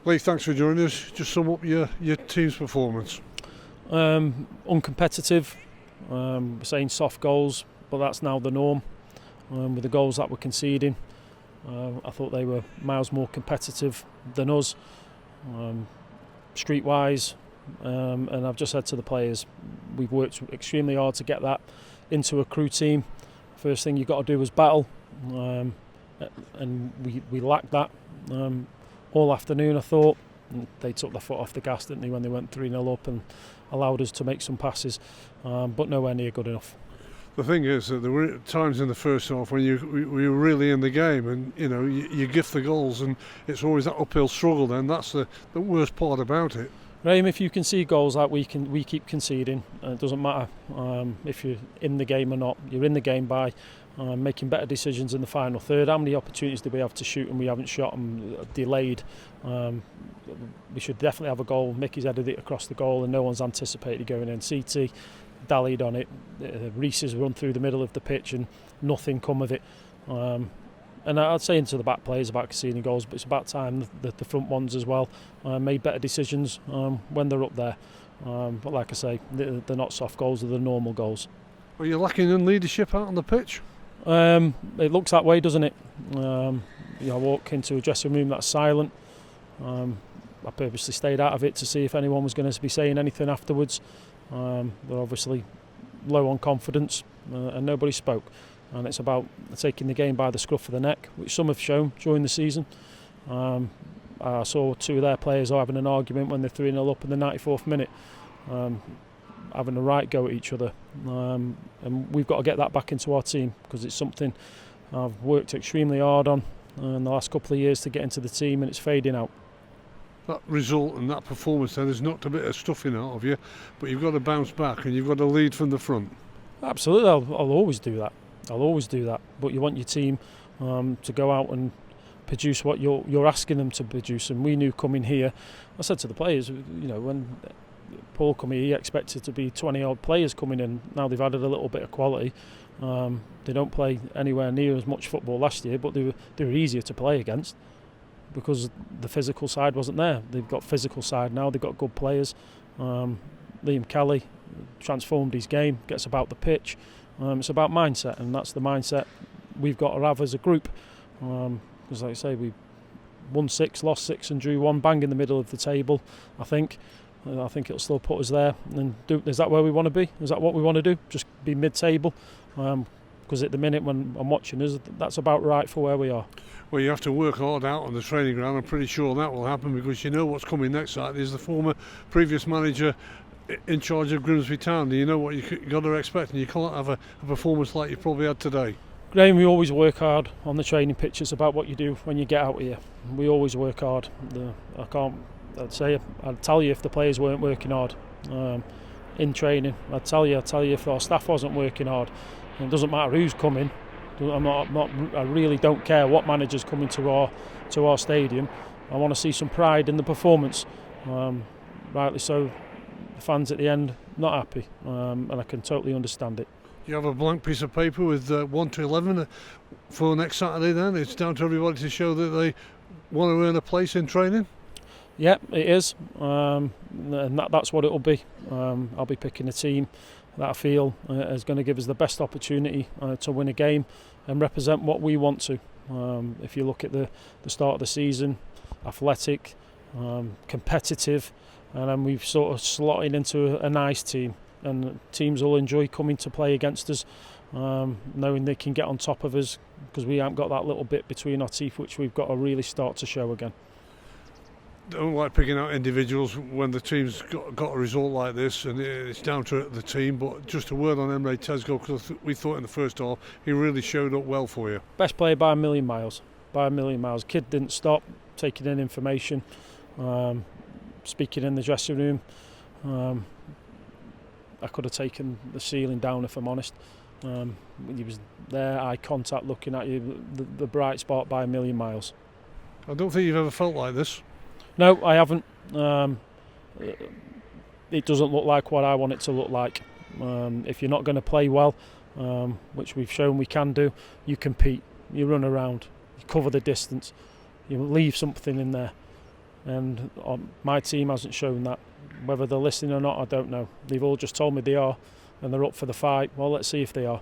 Lee, thanks for joining us. Just sum up your team's performance. Uncompetitive, we're saying soft goals, but that's now the norm with the goals that we're conceding. I thought they were miles more competitive than us, streetwise, and I've just said to the players, we've worked extremely hard to get that into a crew team. First thing you've got to do is battle, and we lacked that all afternoon. I thought they took their foot off the gas, didn't they, when they went 3-0 up and allowed us to make some passes, but nowhere near good enough. The thing is that there were times in the first half when we were really in the game, and you gift the goals, and it's always that uphill struggle. Then that's the worst part about it. Raheem, if you can see goals like we keep conceding, it doesn't matter if you're in the game or not. You're in the game by making better decisions in the final third. How many opportunities did we have to shoot and we haven't shot them, delayed? We should definitely have a goal. Mickey's headed it across the goal and no one's anticipated going in. CT dallied on it. Reese has run through the middle of the pitch and nothing come of it. And I'd say into the back players about conceding goals, but it's about time that the front ones as well made better decisions when they're up there. But like I say, they're not soft goals, they're the normal goals. Are you lacking in leadership out on the pitch? It looks that way, doesn't it? I walk into a dressing room that's silent. I purposely stayed out of it to see if anyone was going to be saying anything afterwards. They're obviously low on confidence and nobody spoke. And it's about taking the game by the scruff of the neck, which some have shown during the season. I saw two of their players having an argument when they're 3-0 up in the 94th minute, having a right go at each other. And we've got to get that back into our team, because it's something I've worked extremely hard on in the last couple of years to get into the team, and it's fading out. That result and that performance then has knocked a bit of stuffing out of you, but you've got to bounce back and you've got to lead from the front. Absolutely, I'll always do that. But you want your team to go out and produce what you're asking them to produce. And we knew coming here, I said to the players, when Paul come here, he expected to be 20 odd players coming in. Now they've added a little bit of quality. They don't play anywhere near as much football last year, but they were easier to play against because the physical side wasn't there. They've got physical side now. They've got good players. Liam Kelly transformed his game, gets about the pitch. It's about mindset, and that's the mindset we've got to have as a group. Because like I say, we won 6, lost 6 and drew 1, bang in the middle of the table, I think. I think it'll still put us there. And is that where we want to be? Is that what we want to do? Just be mid-table? Because at the minute when I'm watching us, that's about right for where we are. Well, you have to work hard out on the training ground. I'm pretty sure that will happen, because you know what's coming next. There's the previous manager in charge of Grimsby Town. You know what you've got to expect, and you can't have a performance like you probably had today. Graham, we always work hard on the training pitch. It's about what you do when you get out here. We always work hard. I'd tell you if the players weren't working hard in training. I'd tell you if our staff wasn't working hard. And it doesn't matter who's coming. I really don't care what manager's coming to our stadium. I want to see some pride in the performance. Rightly so. The fans at the end not happy, and I can totally understand it. You have a blank piece of paper with 1 to 11 for next Saturday. Then it's down to everybody to show that they want to earn a place in training. Yeah, it is, and that's what it'll be. I'll be picking a team that I feel is going to give us the best opportunity to win a game and represent what we want to. If you look at the start of the season, athletic, competitive, and then we've sort of slotted into a nice team, and teams will enjoy coming to play against us, knowing they can get on top of us, because we haven't got that little bit between our teeth which we've got to really start to show again. Don't like picking out individuals when the team's got a result like this, and it's down to the team. But just a word on Emre Tezgol, because we thought in the first half he really showed up well for you. Best player by a million miles. Kid didn't stop taking in information, speaking in the dressing room. I could have taken the ceiling down, if I'm honest. He was there, eye contact, looking at you, the bright spot by a million miles. I don't think you've ever felt like this. No, I haven't. It doesn't look like what I want it to look like. If you're not going to play well, which we've shown we can do, you compete, you run around, you cover the distance, you leave something in there. and my team hasn't shown that. Whether they're listening or not, I don't know. They've all just told me they are, and they're up for the fight. Well, let's see if they are.